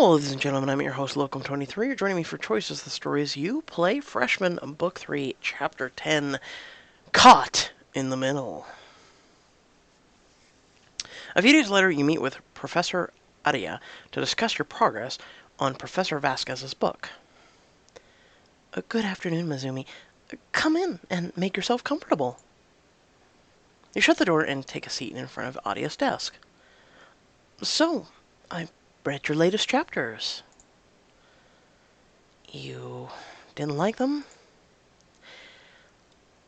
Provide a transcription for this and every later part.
Hello, ladies and gentlemen, I'm your host, Locum23. You're joining me for Choices of the Stories You Play, Freshman, Book 3, Chapter 10, Caught in the Middle. A few days later, you meet with Professor Aria to discuss your progress on Professor Vasquez's book. Good afternoon, Mizumi. Come in and make yourself comfortable. You shut the door and take a seat in front of Aria's desk. So, I've read your latest chapters. You didn't like them?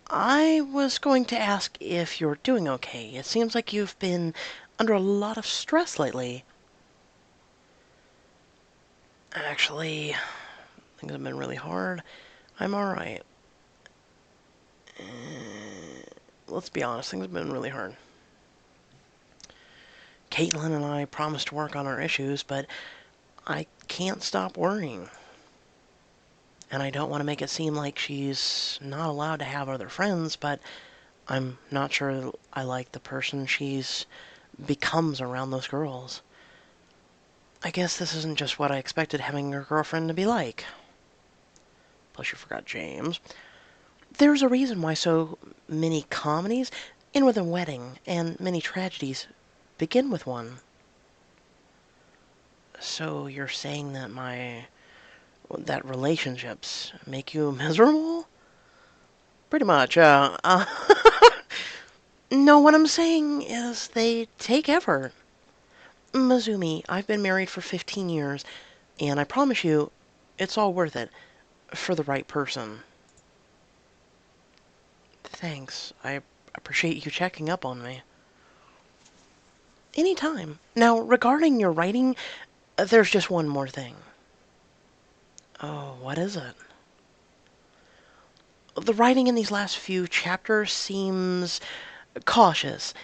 I was going to ask if you're doing okay. It seems like you've been under a lot of stress lately. Actually, things have been really hard. I'm alright. Let's be honest, things have been really hard. Kaitlyn and I promised to work on our issues, but I can't stop worrying. And I don't want to make it seem like she's not allowed to have other friends, but I'm not sure I like the person she's becomes around those girls. I guess this isn't just what I expected having your girlfriend to be like. Plus you forgot James. There's a reason why so many comedies end with a wedding, and many tragedies begin with one. So you're saying that relationships make you miserable? Pretty much, No, what I'm saying is they take effort. Mizumi, I've been married for 15 years, and I promise you, it's all worth it. For the right person. Thanks. I appreciate you checking up on me. Anytime. Now, regarding your writing, there's just one more thing. Oh, what is it? The writing in these last few chapters seems cautious.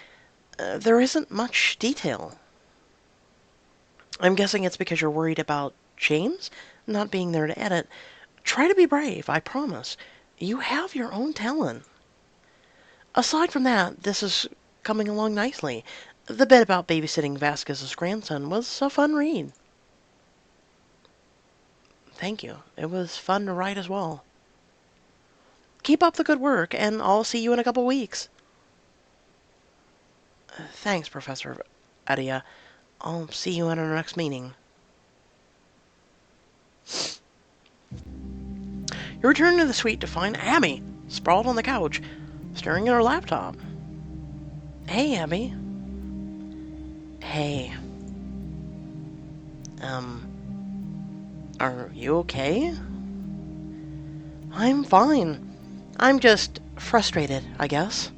There isn't much detail. I'm guessing it's because you're worried about James not being there to edit. Try to be brave, I promise. You have your own talent. Aside from that, this is coming along nicely. The bit about babysitting Vasquez's grandson was a fun read. Thank you. It was fun to write as well. Keep up the good work, and I'll see you in a couple weeks. Thanks, Professor Aria. I'll see you in our next meeting. You return to the suite to find Abby sprawled on the couch, staring at her laptop. Hey, Abby. Hey. Are you okay? I'm fine. I'm just frustrated, I guess.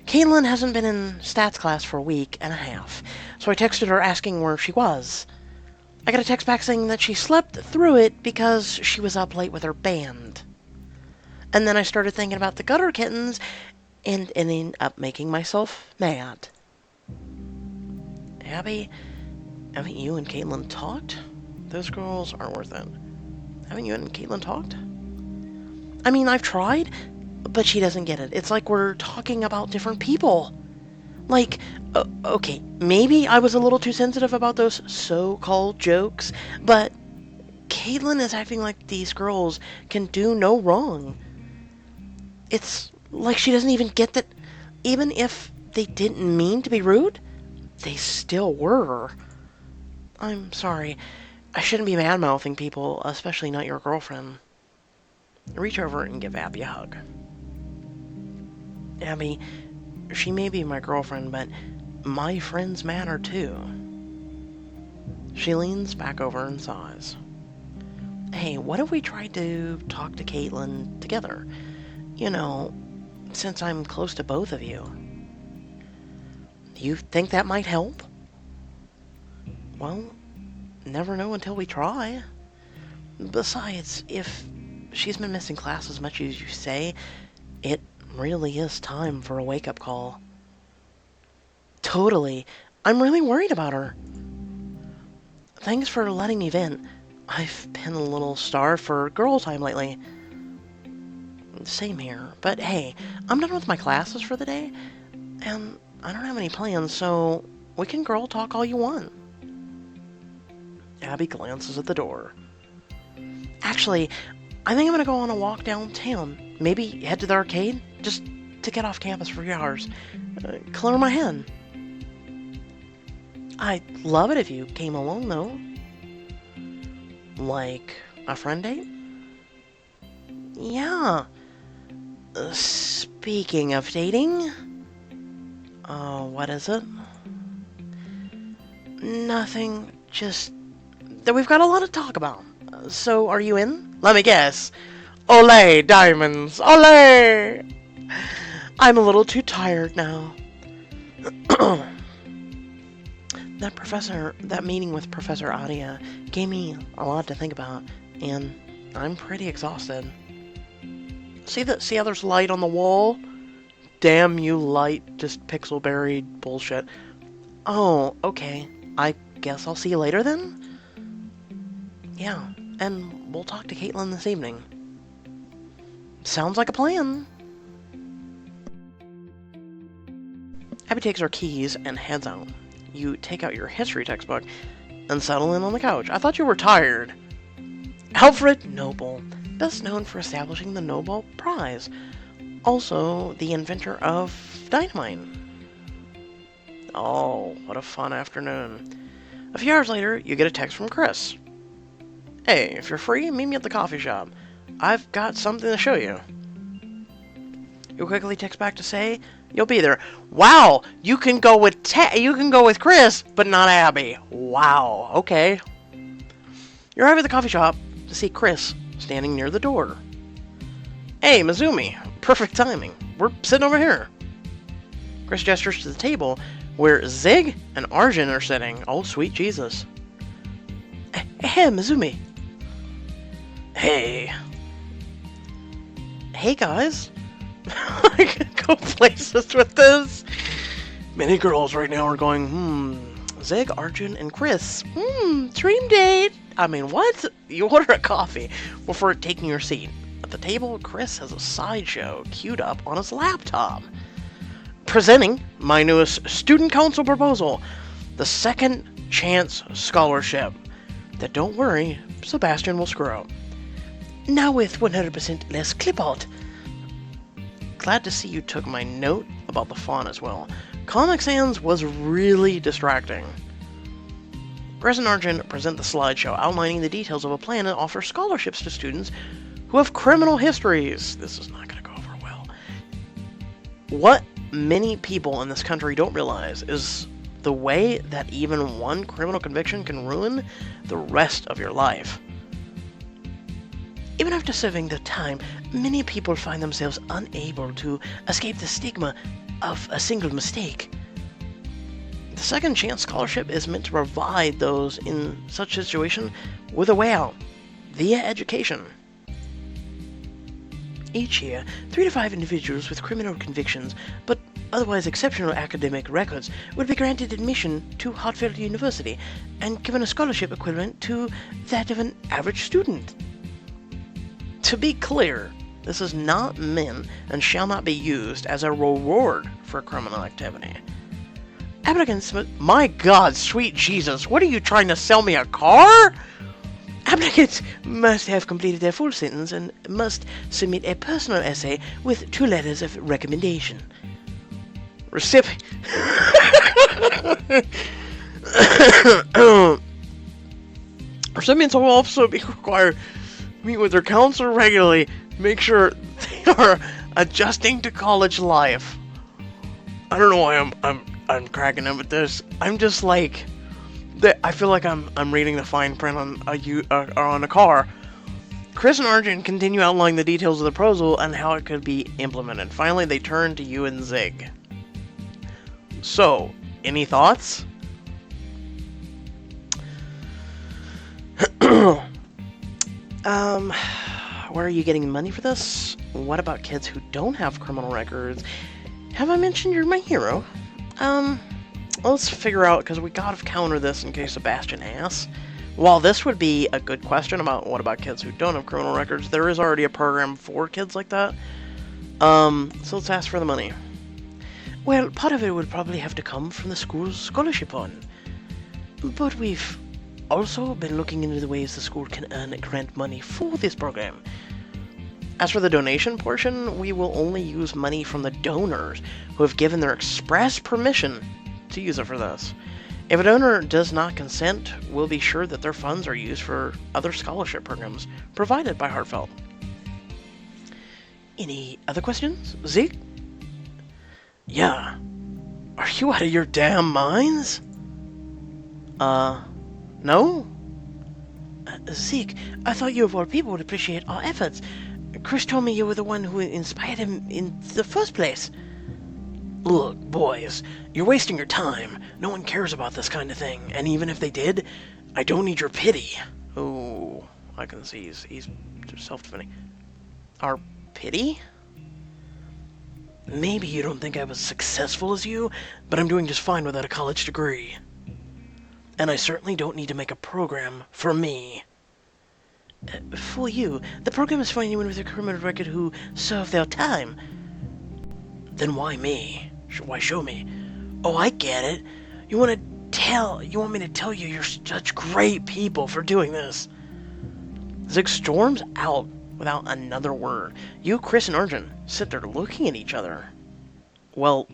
Kaitlyn hasn't been in stats class for a week and a half, so I texted her asking where she was. I got a text back saying that she slept through it because she was up late with her band. And then I started thinking about the gutter kittens and ending up making myself mad. Abby, haven't you and Kaitlyn talked? Those girls aren't worth it. Haven't you and Kaitlyn talked? I mean, I've tried, but she doesn't get it. It's like we're talking about different people. Like, okay, maybe I was a little too sensitive about those so-called jokes, but Kaitlyn is acting like these girls can do no wrong. It's like she doesn't even get that even if they didn't mean to be rude, they still were. I'm sorry. I shouldn't be mad-mouthing people, especially not your girlfriend. Reach over and give Abby a hug. Abby, she may be my girlfriend, but my friends matter too. She leans back over and sighs. Hey, what if we tried to talk to Kaitlyn together? You know, since I'm close to both of you. You think that might help? Well, never know until we try. Besides, if she's been missing class as much as you say, it really is time for a wake-up call. Totally. I'm really worried about her. Thanks for letting me vent. I've been a little starved for girl time lately. Same here. But hey, I'm done with my classes for the day, and I don't have any plans, so we can girl talk all you want. Abby glances at the door. Actually, I think I'm gonna go on a walk downtown. Maybe head to the arcade? Just to get off campus for a few hours. Clear my head. I'd love it if you came along, though. Like a friend date? Yeah. Speaking of dating... what is it? Nothing, just that we've got a lot to talk about. So, are you in? Let me guess. Olé, diamonds! Olé! I'm a little too tired now. That meeting with Professor Adia gave me a lot to think about, and I'm pretty exhausted. See how there's light on the wall? Damn you light, just Pixelberry bullshit. Oh, okay. I guess I'll see you later then? Yeah, and we'll talk to Kaitlyn this evening. Sounds like a plan. Abby takes her keys and heads out. You take out your history textbook and settle in on the couch. I thought you were tired. Alfred Nobel, best known for establishing the Nobel Prize. Also, the inventor of dynamite. Oh, what a fun afternoon. A few hours later, you get a text from Chris. Hey, if you're free, meet me at the coffee shop. I've got something to show you. You quickly text back to say you'll be there. Wow, you can go with Chris, but not Abby. Wow, okay. You arrive at the coffee shop to see Chris standing near the door. Hey, Mizumi, perfect timing. We're sitting over here. Chris gestures to the table where Zig and Arjun are sitting. Oh, sweet Jesus. Hey, Mizumi. Hey. Hey, guys. I could go places with this. Many girls right now are going, Zig, Arjun, and Chris. Dream date. I mean, what? You order a coffee before taking your seat. At the table, Chris has a sideshow queued up on his laptop. Presenting my newest student council proposal, the Second Chance Scholarship. That, don't worry, Sebastian will screw up. Now with 100% less clip art. Glad to see you took my note about the font as well. Comic Sans was really distracting. Chris and Arjun present the slideshow outlining the details of a plan to offer scholarships to students who have criminal histories. This is not going to go over well. What many people in this country don't realize is the way that even one criminal conviction can ruin the rest of your life. Even after serving their time, many people find themselves unable to escape the stigma of a single mistake. The Second Chance Scholarship is meant to provide those in such a situation with a way out via education. Each year, 3 to 5 individuals with criminal convictions, but otherwise exceptional academic records, would be granted admission to Hartfeld University and given a scholarship equivalent to that of an average student. To be clear, this is not meant and shall not be used as a reward for criminal activity. Applicants, my God, sweet Jesus, what are you trying to sell me, a car? Applicants must have completed their full sentence and must submit a personal essay with 2 letters of recommendation. Recipients will also be required to meet with their counselor regularly to make sure they are adjusting to college life. I don't know why I'm cracking up at this. I'm just like, I feel like I'm reading the fine print on a car. Chris and Arjun continue outlining the details of the proposal and how it could be implemented. Finally, they turn to you and Zig. So, any thoughts? Where are you getting money for this? What about kids who don't have criminal records? Have I mentioned you're my hero? Let's figure out, because we gotta counter this in case Sebastian asks. While this would be a good question about what about kids who don't have criminal records, there is already a program for kids like that. So let's ask for the money. Well, part of it would probably have to come from the school's scholarship fund. But we've also been looking into the ways the school can earn grant money for this program. As for the donation portion, we will only use money from the donors who have given their express permission to use it for this. If a donor does not consent, we'll be sure that their funds are used for other scholarship programs provided by Hartfeld. Any other questions, Zeke? Yeah. Are you out of your damn minds? No? Zeke, I thought you of all people would appreciate our efforts. Chris told me you were the one who inspired him in the first place. Look, boys, you're wasting your time. No one cares about this kind of thing, and even if they did, I don't need your pity. Oh, I can see he's self-defending. Our pity? Maybe you don't think I was successful as you, but I'm doing just fine without a college degree. And I certainly don't need to make a program for me. For you. The program is for anyone with a criminal record who served their time. Then why me? Why show me? Oh, I get it. You want me to tell you you're such great people for doing this. Zig storms out without another word. You, Chris, and Arjun sit there looking at each other. Well,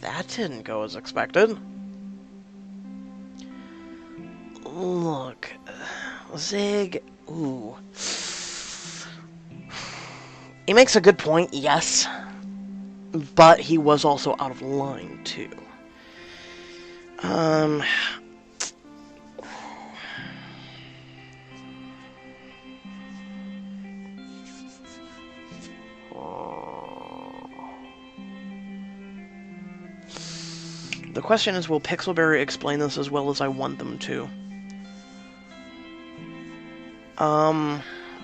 that didn't go as expected. Look, Zig, ooh. He makes a good point, yes. But he was also out of line, too. The question is, will Pixelberry explain this as well as I want them to?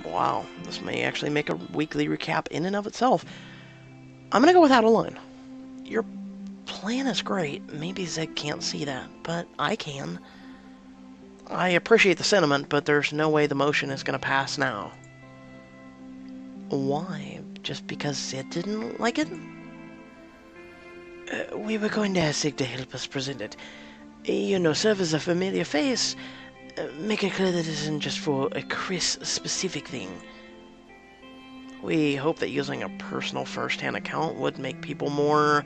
Wow. This may actually make a weekly recap in and of itself. I'm gonna go without a line. Your plan is great. Maybe Zig can't see that, but I can. I appreciate the sentiment, but there's no way the motion is gonna pass now. Why? Just because Sid didn't like it? We were going to ask Zig to help us present it. You know, serve as a familiar face. Make it clear that it isn't just for a Chris-specific thing. We hope that using a personal first-hand account would make people more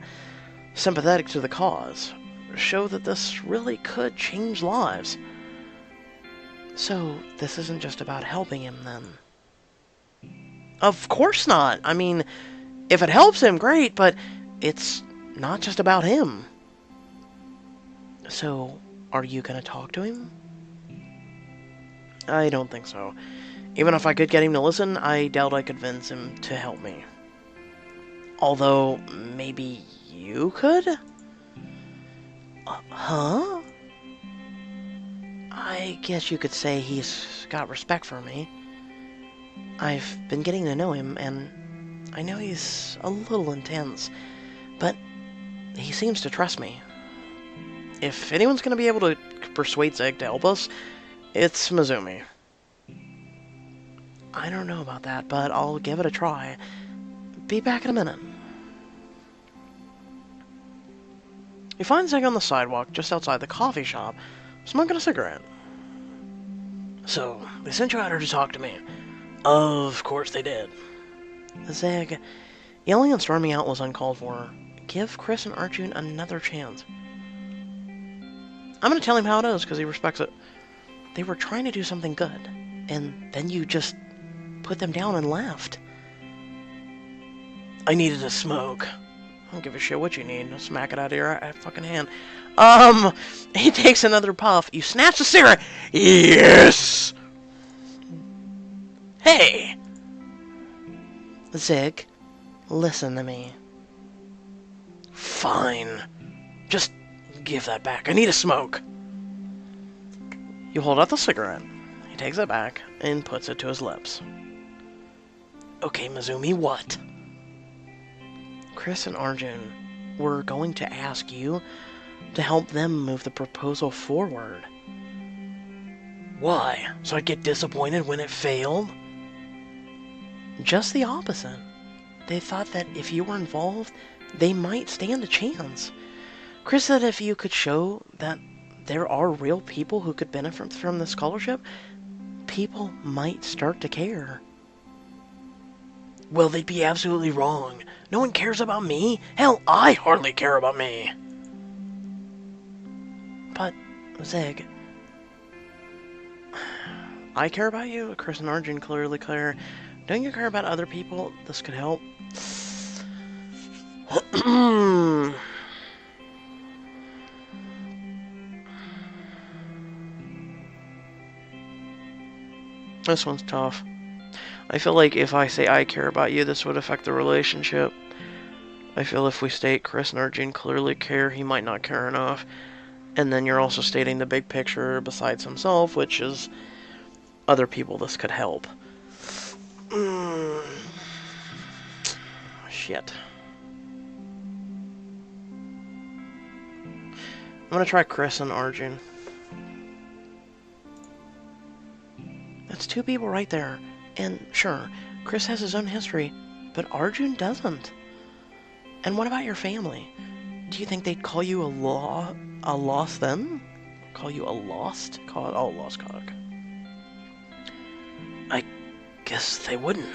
sympathetic to the cause. Show that this really could change lives. So, this isn't just about helping him, then? Of course not! I mean, if it helps him, great, but it's not just about him. So, are you gonna talk to him? I don't think so. Even if I could get him to listen, I doubt I could convince him to help me. Although, maybe you could? Huh? I guess you could say he's got respect for me. I've been getting to know him, and I know he's a little intense, but he seems to trust me. If anyone's going to be able to persuade Zig to help us, it's Mizumi. I don't know about that, but I'll give it a try. Be back in a minute. We find Zig on the sidewalk just outside the coffee shop, smoking a cigarette. So, they sent you out here to talk to me. Of course they did. Zig, yelling and storming out was uncalled for. Give Chris and Arjun another chance. I'm going to tell him how it is, because he respects it. They were trying to do something good, and then you just put them down and left. I needed a smoke. I don't give a shit what you need. I'll smack it out of your fucking hand. He takes another puff. You snatch the cigarette. Yes! Hey! Zig, listen to me. Fine. Just give that back. I need a smoke. You hold out the cigarette. He takes it back and puts it to his lips. Okay, Mizumi, what? Chris and Arjun were going to ask you to help them move the proposal forward. Why? So I'd get disappointed when it failed? Just the opposite. They thought that if you were involved, they might stand a chance. Chris said if you could show that there are real people who could benefit from this scholarship, people might start to care. Well, they'd be absolutely wrong. No one cares about me. Hell, I hardly care about me. But, Zig, I care about you. Chris and Arjun clearly care. Don't you care about other people? This could help. This one's tough. I feel like if I say I care about you, this would affect the relationship. I feel if we state Chris and Arjun clearly care, he might not care enough. And then you're also stating the big picture besides himself, which is other people this could help. Shit. I'm gonna try Chris and Arjun. That's two people right there. And sure, Chris has his own history, but Arjun doesn't. And what about your family? Do you think they'd call you a lost then? Call you a lost cock? Oh, lost cock. I guess they wouldn't.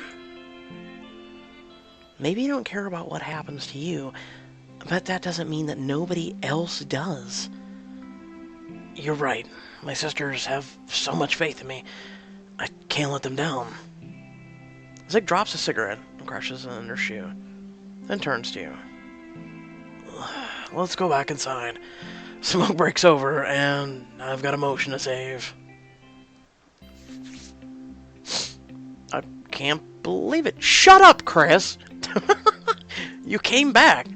Maybe you don't care about what happens to you, but that doesn't mean that nobody else does. You're right. My sisters have so much faith in me. I can't let them down. Zig drops a cigarette and crushes it in her shoe, then turns to you. Let's go back inside. Smoke breaks over, and I've got a motion to save. I can't believe it. Shut up, Chris! You came back.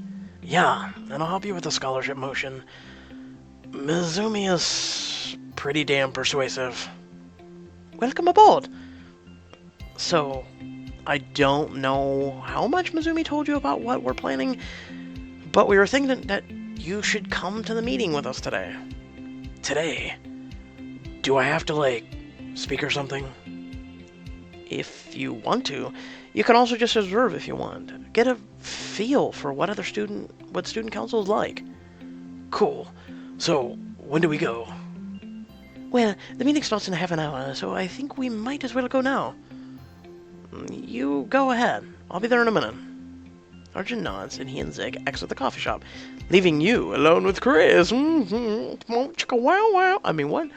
Yeah, and I'll help you with the scholarship motion. Mizumi is pretty damn persuasive. Welcome aboard. So, I don't know how much Mizumi told you about what we're planning, but we were thinking that you should come to the meeting with us today. Today? Do I have to, speak or something? If you want to. You can also just observe if you want. Get a feel for what student council is like. Cool. So, when do we go? Well, the meeting starts in half an hour, so I think we might as well go now. You go ahead. I'll be there in a minute. Arjun nods, and he and Zig exit the coffee shop, leaving you alone with Chris. Chicka wow wow. I mean, what?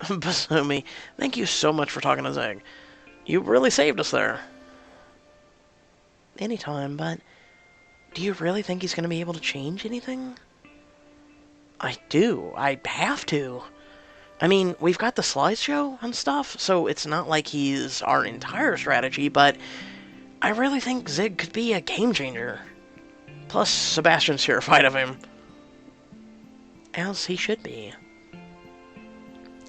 Basumi, thank you so much for talking to Zig. You really saved us there. Anytime, but do you really think he's going to be able to change anything? I do. I have to. I mean, we've got the slideshow and stuff, so it's not like he's our entire strategy, but I really think Zig could be a game changer. Plus, Sebastian's terrified of him. As he should be.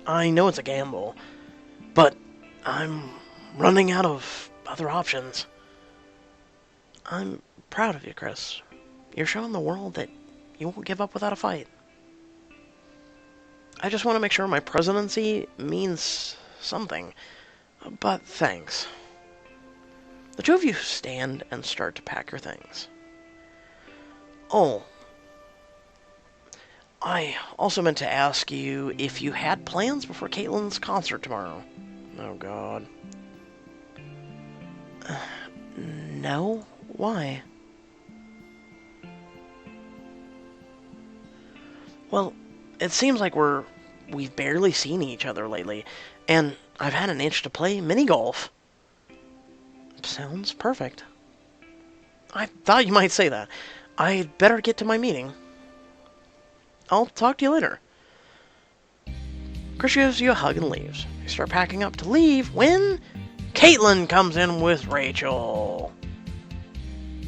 I know it's a gamble, but I'm running out of other options. I'm proud of you, Chris. You're showing the world that you won't give up without a fight. I just want to make sure my presidency means something. But thanks. The two of you stand and start to pack your things. Oh. I also meant to ask you if you had plans before Kaitlyn's concert tomorrow. Oh, God. No? Why? Well, it seems like we've barely seen each other lately, and I've had an itch to play mini-golf. Sounds perfect. I thought you might say that. I'd better get to my meeting. I'll talk to you later. Chris gives you a hug and leaves. You start packing up to leave when Kaitlyn comes in with Rachel.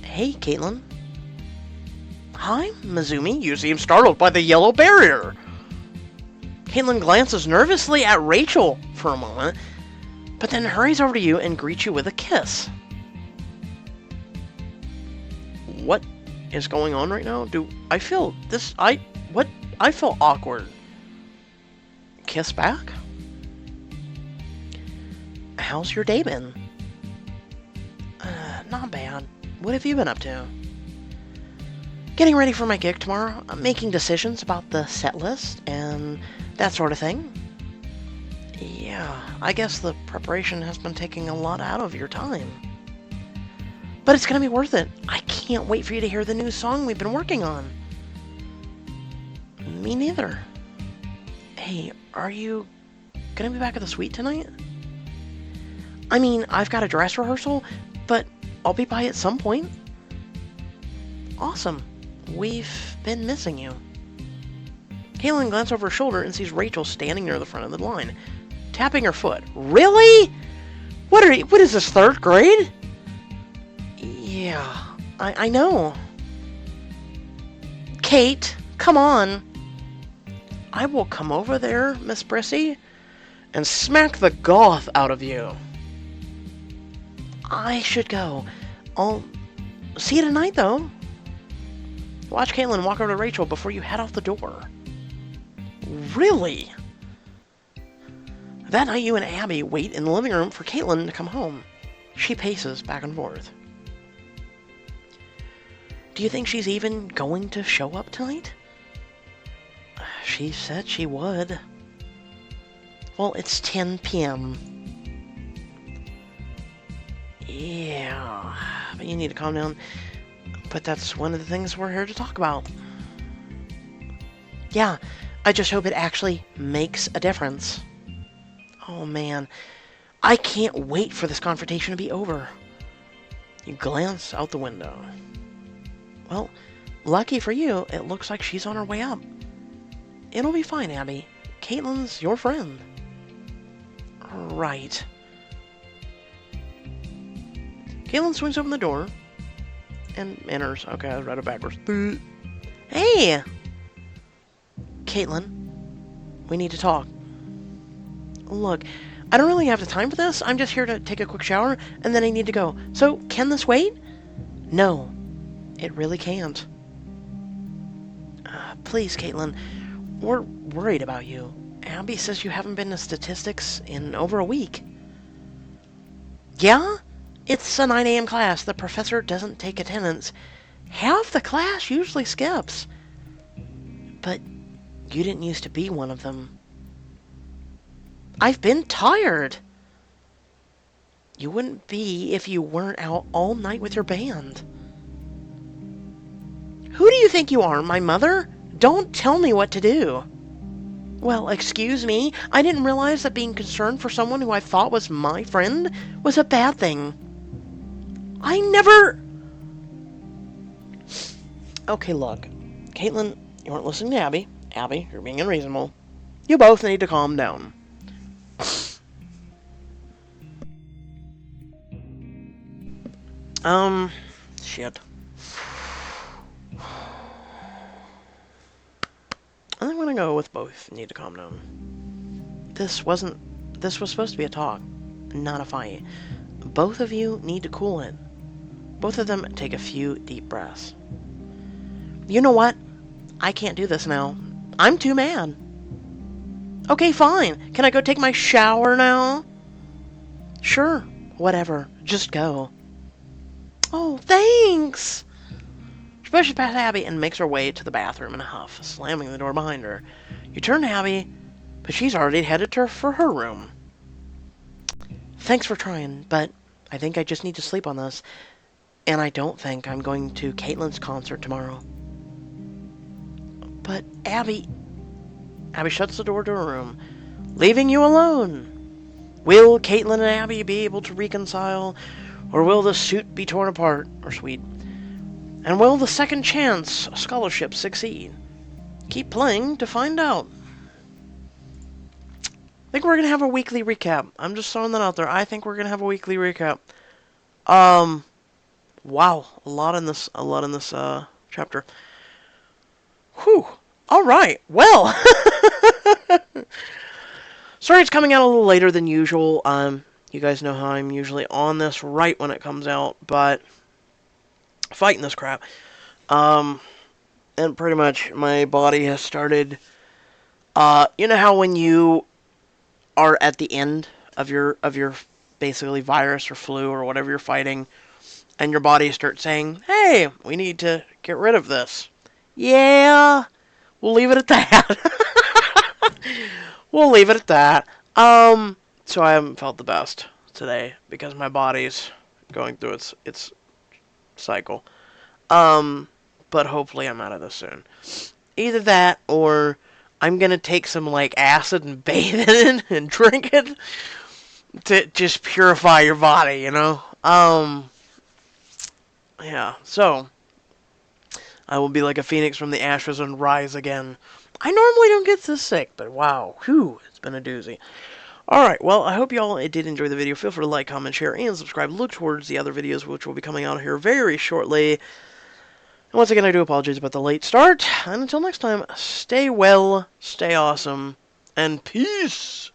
Hey, Kaitlyn. Hi, Mizumi. You seem startled by the yellow barrier. Kaitlyn glances nervously at Rachel for a moment, but then hurries over to you and greets you with a kiss. What is going on right now? I feel awkward. Kiss back? How's your day been? Not bad. What have you been up to? Getting ready for my gig tomorrow. I'm making decisions about the set list and that sort of thing. Yeah, I guess the preparation has been taking a lot out of your time. But it's going to be worth it. I can't wait for you to hear the new song we've been working on. Me neither. Hey, are you going to be back at the suite tonight? I mean, I've got a dress rehearsal, but I'll be by at some point. Awesome. We've been missing you. Kaitlyn glances over her shoulder and sees Rachel standing near the front of the line, tapping her foot. Really? What is this, 3rd grade? Yeah, I know. Kate, come on. I will come over there, Miss Brissy, and smack the goth out of you. I should go. I'll see you tonight, though. Watch Kaitlyn walk over to Rachel before you head out the door. Really? That night, you and Abby wait in the living room for Kaitlyn to come home. She paces back and forth. Do you think she's even going to show up tonight? She said she would. Well, it's 10 p.m. Yeah, but you need to calm down. But that's one of the things we're here to talk about. Yeah, I just hope it actually makes a difference. Oh man, I can't wait for this confrontation to be over. You glance out the window. Well, lucky for you, it looks like she's on her way up. It'll be fine, Abby. Kaitlyn's your friend. Right. Kaitlyn swings open the door and enters. Okay, I read it backwards. Hey! Kaitlyn, we need to talk. Look, I don't really have the time for this. I'm just here to take a quick shower, and then I need to go. So, can this wait? No, it really can't. Please, Kaitlyn, we're worried about you. Abby says you haven't been to statistics in over a week. Yeah? It's a 9 a.m. class. The professor doesn't take attendance. Half the class usually skips. But you didn't used to be one of them. I've been tired. You wouldn't be if you weren't out all night with your band. Who do you think you are, my mother? Don't tell me what to do. Well, excuse me. I didn't realize that being concerned for someone who I thought was my friend was a bad thing. I never... Okay, look. Kaitlyn, you weren't listening to Abby. Abby, you're being unreasonable. You both need to calm down. Shit. I think I'm gonna go with both need to calm down. This was supposed to be a talk, not a fight. Both of you need to cool it. Both of them take a few deep breaths. You know what? I can't do this now. I'm too mad. Okay, fine. Can I go take my shower now? Sure, whatever. Just go. Oh, thanks! She pushes past Abby and makes her way to the bathroom in a huff, slamming the door behind her. You turn to Abby, but she's already headed for her room. Thanks for trying, but I think I just need to sleep on this. And I don't think I'm going to Kaitlyn's concert tomorrow. But Abby shuts the door to her room, leaving you alone. Will Kaitlyn and Abby be able to reconcile, or will the suit be torn apart, or sweet? And will the second chance scholarship succeed? Keep playing to find out. I think we're going to have a weekly recap. I'm just throwing that out there. I think we're going to have a weekly recap. Wow. A lot in this chapter. Whew. All right. Well. Sorry it's coming out a little later than usual. You guys know how I'm usually on this right when it comes out, but fighting this crap. And pretty much my body has started, you know how when you are at the end of your basically virus or flu or whatever you're fighting, and your body starts saying, hey, we need to get rid of this. Yeah, we'll leave it at that. We'll leave it at that. So I haven't felt the best today because my body's going through its cycle. Um, but hopefully I'm out of this soon. Either that or I'm gonna take some like acid and bathe in it and drink it to just purify your body, you know? Yeah. So I will be like a phoenix from the ashes and rise again. I normally don't get this sick, but wow, whew, it's been a doozy. Alright, well, I hope y'all did enjoy the video. Feel free to like, comment, share, and subscribe. Look towards the other videos, which will be coming out here very shortly. And once again, I do apologize about the late start. And until next time, stay well, stay awesome, and peace!